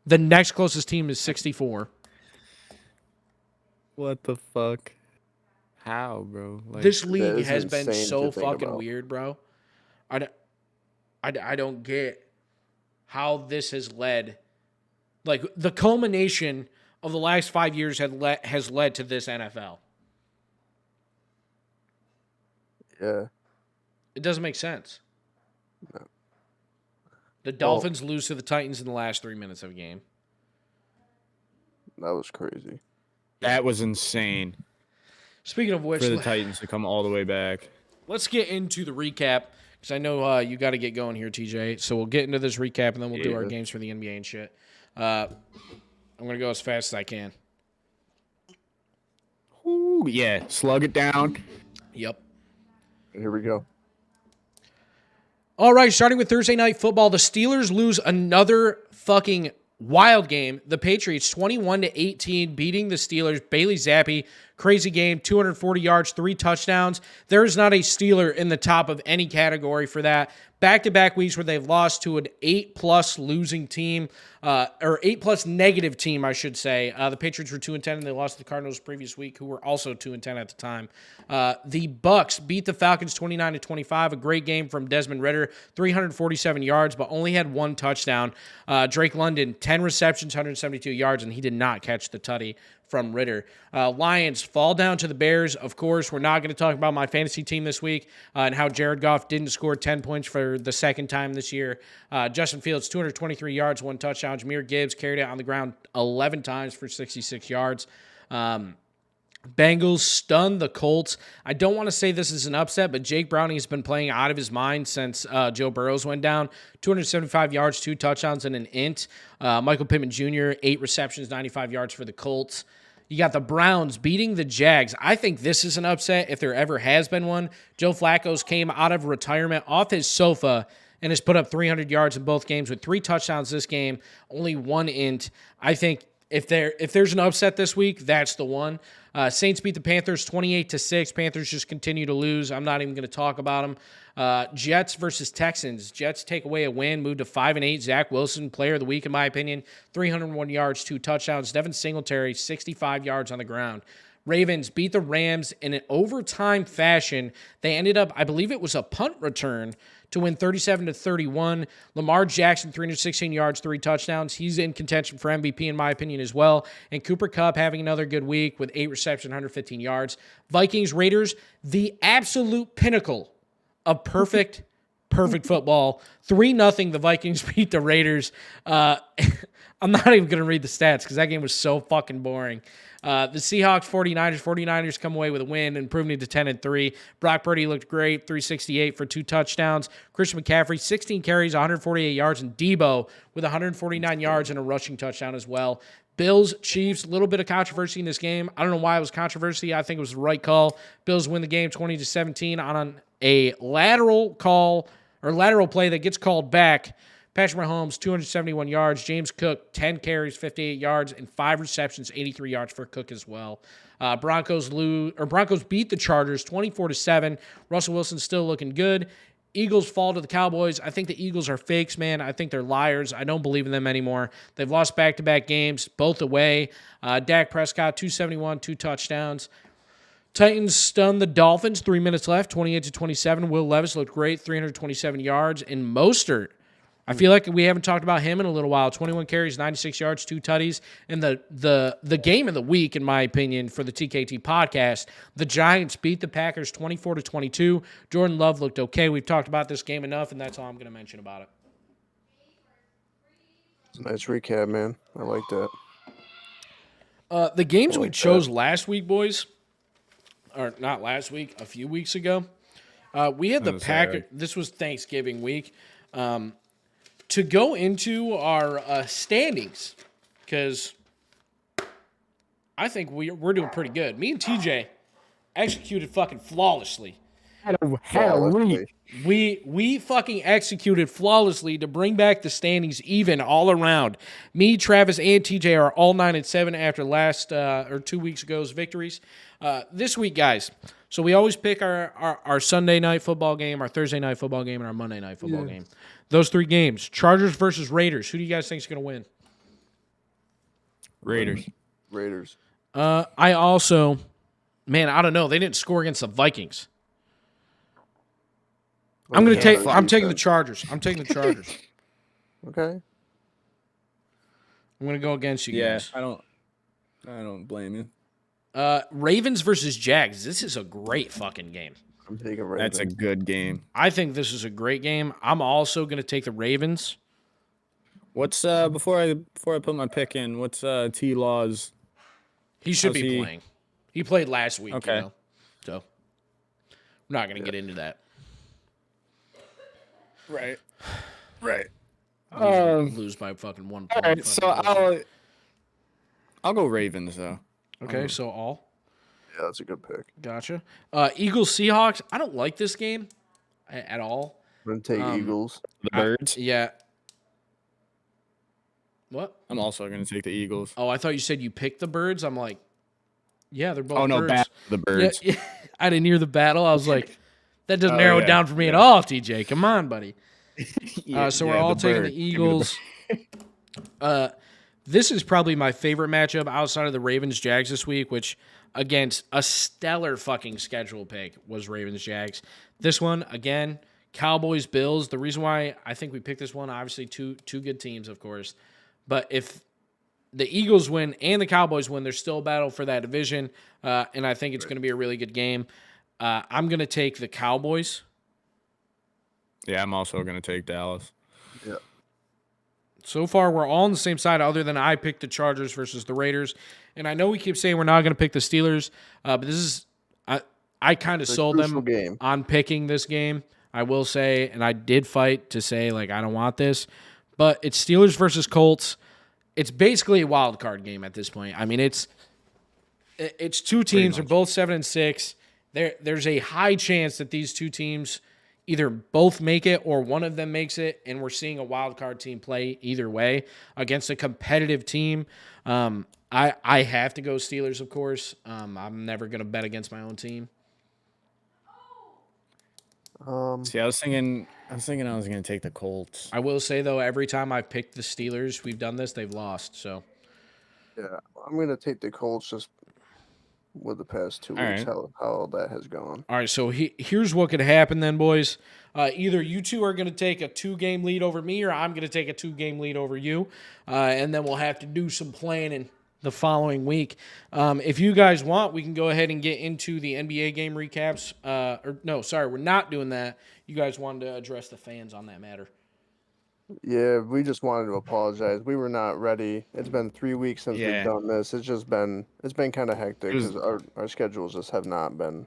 The next closest team is 64. What the fuck? How, bro? Like, this league has been so fucking weird, bro. I don't get how this has led. Like, the culmination of the last 5 years has led to this NFL. Yeah. It doesn't make sense. No. The Dolphins lose to the Titans in the last 3 minutes of a game. That was crazy. That was insane. Speaking of which, for the Titans to come all the way back. Let's get into the recap, because I know you got to get going here, TJ. So we'll get into this recap, and then we'll do our games for the NBA and shit. I'm going to go as fast as I can. Ooh. Ooh, yeah. Slug it down. Yep. Here we go. All right, starting with Thursday Night Football, the Steelers lose another fucking wild game. The Patriots 21-18 beating the Steelers. Bailey Zappi, crazy game, 240 yards, 3 touchdowns. There is not a Steeler in the top of any category for that. Back-to-back weeks where they've lost to an 8+ losing team, or 8+ negative team, I should say. The Patriots were 2-10, and they lost to the Cardinals the previous week, who were also 2-10 at the time. The Bucks beat the Falcons 29-25. A great game from Desmond Ridder, 347 yards, but only had 1 touchdown. Drake London, 10 receptions, 172 yards, and he did not catch the tutty from Ridder. Lions fall down to the Bears. Of course, we're not going to talk about my fantasy team this week and how Jared Goff didn't score 10 points for the second time this year. Justin Fields, 223 yards, 1 touchdown. Jahmyr Gibbs carried it on the ground 11 times for 66 yards. Bengals stunned the Colts. I don't want to say this is an upset, but Jake Browning has been playing out of his mind since Joe Burrows went down. 275 yards, 2 touchdowns, and an int. Michael Pittman Jr., 8 receptions, 95 yards for the Colts. You got the Browns beating the Jags. I think this is an upset if there ever has been one. Joe Flacco's came out of retirement off his sofa and has put up 300 yards in both games with 3 touchdowns this game, only 1 int. I think if there's an upset this week, that's the one. Saints beat the Panthers 28-6. Panthers just continue to lose. I'm not even going to talk about them. Jets versus Texans. Jets take away a win, move to 5-8. Zach Wilson, player of the week in my opinion, 301 yards, 2 touchdowns. Devin Singletary, 65 yards on the ground. Ravens beat the Rams in an overtime fashion. They ended up, I believe it was a punt return to win 37-31. Lamar Jackson, 316 yards, 3 touchdowns. He's in contention for MVP in my opinion as well. And Cooper Kupp having another good week with 8 receptions, 115 yards. Vikings, Raiders, the absolute pinnacle of perfect football. 3-0, the Vikings beat the Raiders. I'm not even going to read the stats because that game was so fucking boring. The Seahawks, 49ers come away with a win, improving to 10-3. Brock Purdy looked great, 368 for 2 touchdowns. Christian McCaffrey, 16 carries, 148 yards, and Debo with 149 yards and a rushing touchdown as well. Bills, Chiefs, a little bit of controversy in this game. I don't know why it was controversy. I think it was the right call. Bills win the game 20-17 on a lateral call or lateral play that gets called back. Patrick Mahomes, 271 yards. James Cook, 10 carries, 58 yards, and 5 receptions, 83 yards for Cook as well. Broncos beat the Chargers 24-7. Russell Wilson still looking good. Eagles fall to the Cowboys. I think the Eagles are fakes, man. I think they're liars. I don't believe in them anymore. They've lost back-to-back games, both away. Dak Prescott, 271, 2 touchdowns. Titans stunned the Dolphins, 3 minutes left, 28-27. Will Levis looked great, 327 yards. And Mostert, I feel like we haven't talked about him in a little while. 21 carries, 96 yards, 2 tutties. And the game of the week, in my opinion, for the TKT podcast, the Giants beat the Packers 24-22. Jordan Love looked okay. We've talked about this game enough, and that's all I'm going to mention about it. Nice recap, man. I like that. The games we chose last week, boys, or not last week, a few weeks ago, we had the Packers. This was Thanksgiving week. To go into our standings, because I think we're doing pretty good. Me and TJ executed fucking flawlessly. We fucking executed flawlessly to bring back the standings even all around. Me, Travis, and TJ are all 9-7 after last or 2 weeks ago's victories. This week, guys, so we always pick our Sunday night football game, our Thursday night football game, and our Monday night football game. Those 3 games. Chargers versus Raiders. Who do you guys think is going to win? Raiders. I also, man, I don't know. They didn't score against the Vikings. I'm taking the Chargers. Okay. I'm going to go against you guys. I don't blame you. Ravens versus Jags. This is a great fucking game. I'm taking Ravens. That's a good game. I think this is a great game. I'm also going to take the Ravens. What's before I put my pick in? What's T Law's? He should be playing. He played last week. Okay. You know? So we're not going to get into that. Right. Lose by fucking 1 point. All right, so I'll go Ravens though. Okay, so all. Yeah, that's a good pick. Gotcha. Eagles Seahawks. I don't like this game at all. I'm going to take Eagles. The Birds. Yeah. What? I'm also going to take the Eagles. Oh, I thought you said you picked the Birds. I'm like, yeah, they're both Oh, no, Birds. the Birds. Yeah, I didn't hear the battle. I was like, that doesn't narrow it down for me at all, TJ. Come on, buddy. So we're all taking the Eagles. This is probably my favorite matchup outside of the Ravens-Jags this week, which, against a stellar fucking schedule pick, was Ravens-Jags. This one, again, Cowboys-Bills. The reason why I think we picked this one, obviously two good teams, of course. But if the Eagles win and the Cowboys win, there's still a battle for that division, and I think it's going to be a really good game. I'm going to take the Cowboys. Yeah, I'm also going to take Dallas. Yeah. So far, we're all on the same side, other than I picked the Chargers versus the Raiders. And I know we keep saying we're not going to pick the Steelers, but this is I kind of sold them on picking this game. I will say, and I did fight to say, like, I don't want this. But it's Steelers versus Colts. It's basically a wild card game at this point. I mean, it's two teams. They're both 7-6. There's a high chance that these two teams either both make it or one of them makes it, and we're seeing a wild card team play either way against a competitive team. I have to go Steelers, of course. I'm never going to bet against my own team. See, I was thinking I was going to take the Colts. I will say, though, every time I picked the Steelers, we've done this, they've lost. So, yeah, I'm going to take the Colts just with the past 2 weeks, how that has gone. All right, so here's what could happen then, boys. Either you two are going to take a 2-game lead over me, or I'm going to take a 2-game lead over you, and then we'll have to do some planning the following week. If you guys want, we can go ahead and get into the NBA game recaps. We're not doing that. You guys wanted to address the fans on that matter. Yeah, we just wanted to apologize. We were not ready. It's been 3 weeks since we've done this. It's been kind of hectic because our schedules just have not been.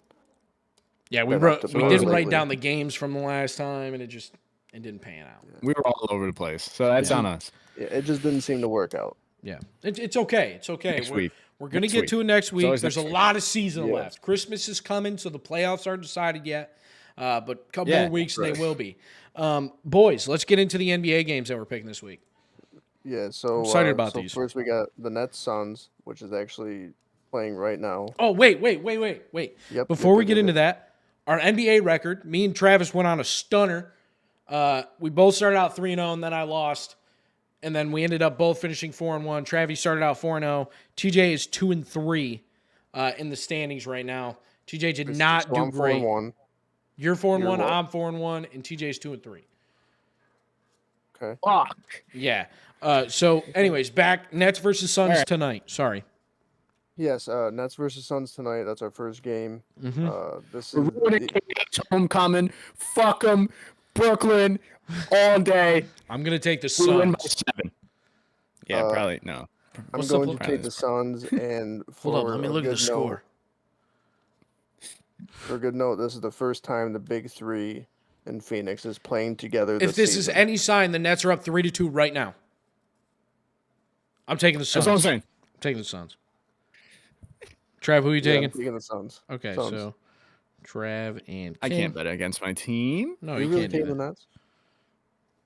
Yeah, we didn't write down the games from the last time, and it didn't pan out. We were all over the place, so that's on us. Yeah, it just didn't seem to work out. Yeah, it's okay. It's okay. Next week. We're going to get to it next week. There's a lot of season left. Christmas is coming, so the playoffs aren't decided yet. But a couple more weeks, and they will be. Boys, let's get into the NBA games that we're picking this week. Yeah, so I'm excited about these. First, we got the Nets Suns, which is actually playing right now. Oh, wait. Before we get into that, our NBA record, me and Travis went on a stunner. We both started out 3-0, and then I lost. And then we ended up both finishing 4-1. Travis started out 4-0. TJ is 2-3 in the standings right now. TJ did not do great. 4-1. You're 4-1, I'm 4-1, and TJ's 2-3. Okay. Fuck. Yeah. So, anyways, back Nets versus Suns tonight. Sorry. Yes, Nets versus Suns tonight. That's our first game. This is homecoming. Fuck them. Brooklyn all day. I'm gonna take the We win Suns. by 7. Yeah, probably no. I'm going to take the Suns, and Hold on, let me look at the score. For a good note, this is the first time the Big Three in Phoenix is playing together. If this is any sign, the Nets are up 3-2 right now. I'm taking the Suns. That's what I'm saying. I'm taking the Suns. Trav, who are you taking? I'm taking the Suns. Okay, Suns. so Trav and Kim. I can't bet against my team. No, you you really can't taking do the that. Nets?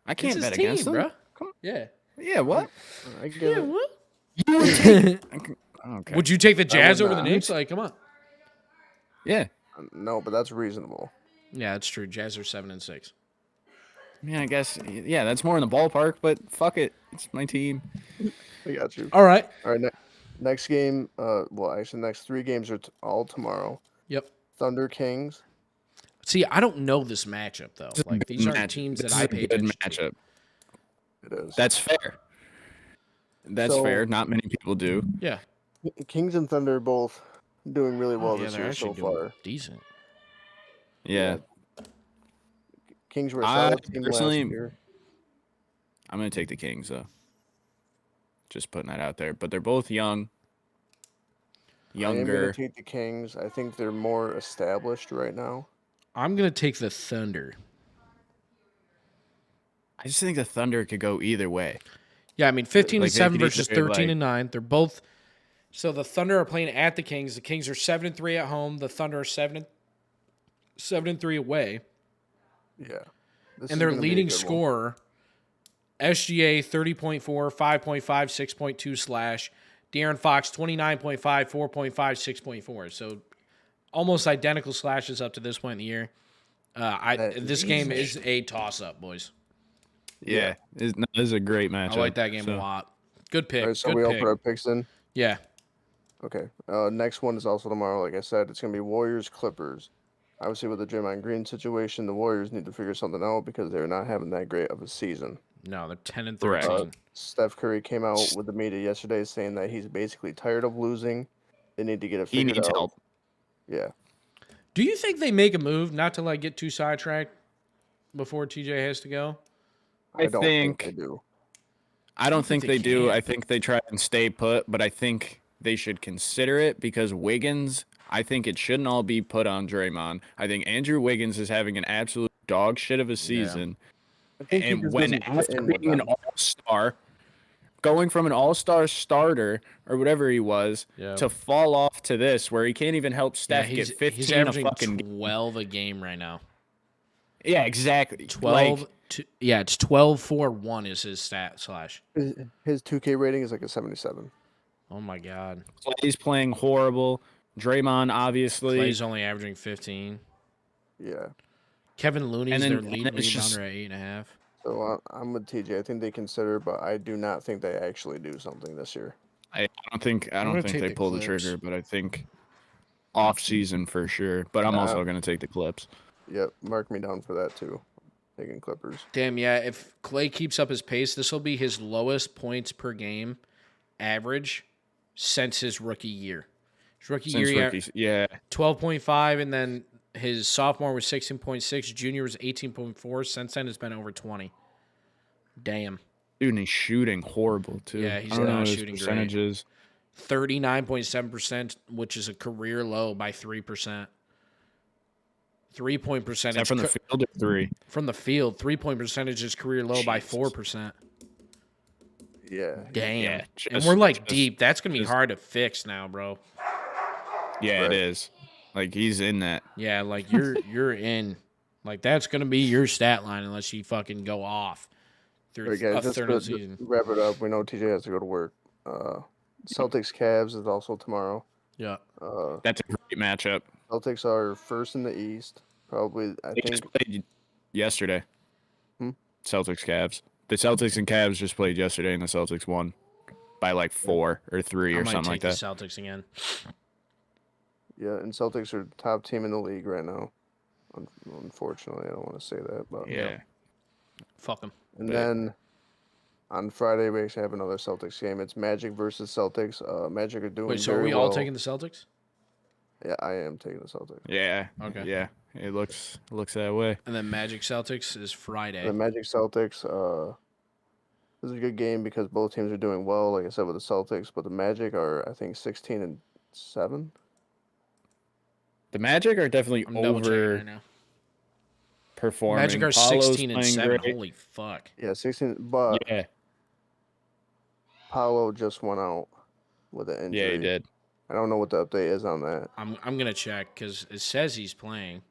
I can't It's bet his team, against them. bro. Come on. Yeah. Yeah, what? I get it. What? Okay. Would you take the Jazz would over the not. Knicks? Like, come on. Yeah. No, but that's reasonable. Yeah, that's true. Jazz are 7-6. Yeah, I guess. Yeah, that's more in the ballpark, but fuck it. It's my team. I got you. All right. All right, next game. Actually, next 3 games are all tomorrow. Yep. Thunder Kings. See, I don't know this matchup though. Like these aren't teams that I pay Good attention matchup. It is. That's fair. That's So- fair. Not many people do. to. Yeah. Kings and Thunder are both doing really well yeah, this they're year so actually doing far. decent. Yeah. Kings were a I solid team last personally- year. I'm gonna take the Kings though. Just putting that out there. But they're both young. I am Younger. going to take the Kings. I think they're more established right now. I'm gonna take the Thunder. I just think the Thunder could go either way. Yeah, I mean 15-7 could versus either, 13-9. They're both So the Thunder are playing at the Kings. The Kings are 7-3 at home. The Thunder are 7-3 away. Yeah. And their leading scorer, SGA 30.4, 5.5, 6.2 slash. De'Aaron Fox 29.5, 4.5, 6.4. So almost identical slashes up to this point in the year. This game is a toss-up, boys. Yeah. This is a great matchup. I like that game a lot. Good pick. All right, so Good we all pick. put our picks in? Yeah. Okay. Next one is also tomorrow. Like I said, it's going to be Warriors-Clippers. Obviously, with the Draymond Green situation, the Warriors need to figure something out because they're not having that great of a season. No, they're 10-13. Steph Curry came out with the media yesterday saying that he's basically tired of losing. They need to get it figured out. He needs help. Yeah. Do you think they make a move, not to get too sidetracked before TJ has to go? I don't think they do. I don't think they do. I think they try and stay put, but I think they should consider it because Wiggins, I think it shouldn't all be put on Draymond. I think Andrew Wiggins is having an absolute dog shit of a season. Yeah. And when after being an all-star, going from an all-star starter or whatever he was to fall off to this where he can't even help Steph get 15 he's averaging a fucking 12 a game right now. Yeah, exactly. 12 it's 12-4-1 is his stat slash. His 2K rating is like a 77. Oh my god. Clay's playing horrible. Draymond obviously. Clay's only averaging 15. Yeah. Kevin Looney's their lead rebounder at 8.5. So I'm with TJ. I think they consider, but I do not think they actually do something this year. I don't think they pull the trigger, but I think off season for sure. But I'm also going to take the Clips. Yep, mark me down for that too. Taking Clippers. Damn, yeah. If Clay keeps up his pace, this will be his lowest points per game average since his rookie year. His rookie year, 12.5, and then his sophomore was 16.6. Junior was 18.4. Since then, it's been over 20. Damn. Dude, and he's shooting horrible too. Yeah, he's not shooting percentages. Great. 39.7%, which is a career low by 3%. 3-point percentage. Is that from the field or three? From the field. 3-point percentage is career low by 4%. Yeah. Damn. Yeah, and we're deep. That's going to be hard to fix now, bro. Yeah, it is. He's in that. Yeah, you're in. That's going to be your stat line unless you fucking go off through a third of the season. Wrap it up. We know TJ has to go to work. Celtics Cavs is also tomorrow. Yeah. That's a great matchup. Celtics are first in the East. Probably, I think. Just played yesterday. Celtics Cavs. The Celtics and Cavs just played yesterday, and the Celtics won by 4 or 3 or something like that. The Celtics again. Yeah, and Celtics are the top team in the league right now. Unfortunately, I don't want to say that, but yeah. Fuck them. And then on Friday we actually have another Celtics game. It's Magic versus Celtics. Magic are doing. Wait, so are we all taking the Celtics? Yeah, I am taking the Celtics. Yeah. Okay. Yeah, it looks that way. And then Magic Celtics is Friday. The Magic Celtics. This is a good game because both teams are doing well. Like I said with the Celtics, but the Magic are I think 16-7. The Magic are definitely over right now. Performing. Magic are 16-7. Holy fuck. Yeah, 16. But yeah, Paolo just went out with an injury. Yeah, he did. I don't know what the update is on that. I'm gonna check because it says he's playing.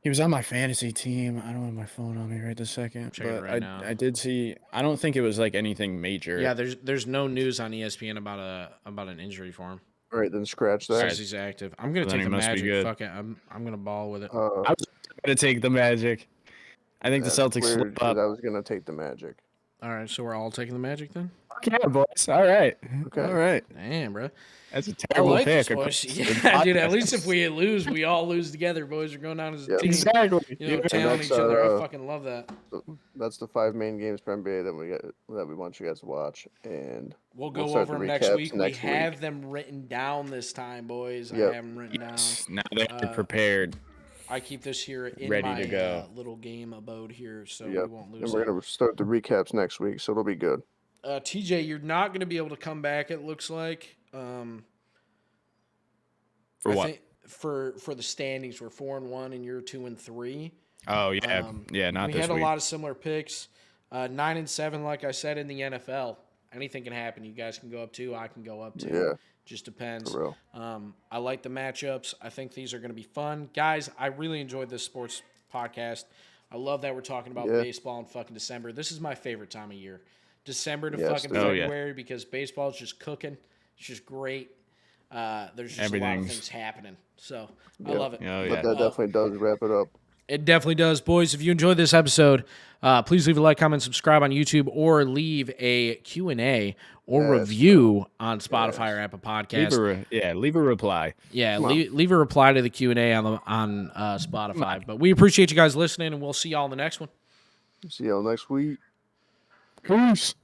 He was on my fantasy team. I don't have my phone on me right this second. But right now. I did see. I don't think it was anything major. Yeah, there's no news on ESPN about an injury for him. All right, then scratch that. Says he's active. I'm gonna take the Magic. Fuck it. I'm gonna ball with it. I was gonna take the Magic. I think the Celtics slip up. I was gonna take the Magic. All right, so we're all taking the Magic then. Yeah, boys. All right. Okay. All right. Damn, bro. That's a terrible pick. Yeah, dude. At least if we lose, we all lose together, boys. We're going down as a team. Exactly. Tailing each other. I fucking love that. That's the 5 main games for NBA that we want you guys to watch, and we'll go over them next week. We have them written down this time, boys. Yep. I have them written down. Now they're prepared. I keep this here in ready my to go. Little game abode here, so we won't lose. And we're gonna start the recaps next week, so it'll be good. TJ, you're not going to be able to come back, it looks like. For what? For the standings, we're 4-1 and you're 2-3. Oh, yeah. Not this week. We had a lot of similar picks. 9-7, like I said, in the NFL. Anything can happen. You guys can go up 2. I can go up 2. Yeah. Just depends. For real. I like the matchups. I think these are going to be fun. Guys, I really enjoyed this sports podcast. I love that we're talking about baseball in fucking December. This is my favorite time of year. December to fucking February because baseball is just cooking. It's just great. There's just a lot of things happening. So I love it. But that definitely does wrap it up. It definitely does. Boys, if you enjoyed this episode, please leave a like, comment, subscribe on YouTube, or leave a Q&A or review on Spotify or Apple Podcasts. Leave a reply. Yeah, leave a reply to the Q&A on Spotify. But we appreciate you guys listening, and we'll see y'all in the next one. See y'all next week. Peace.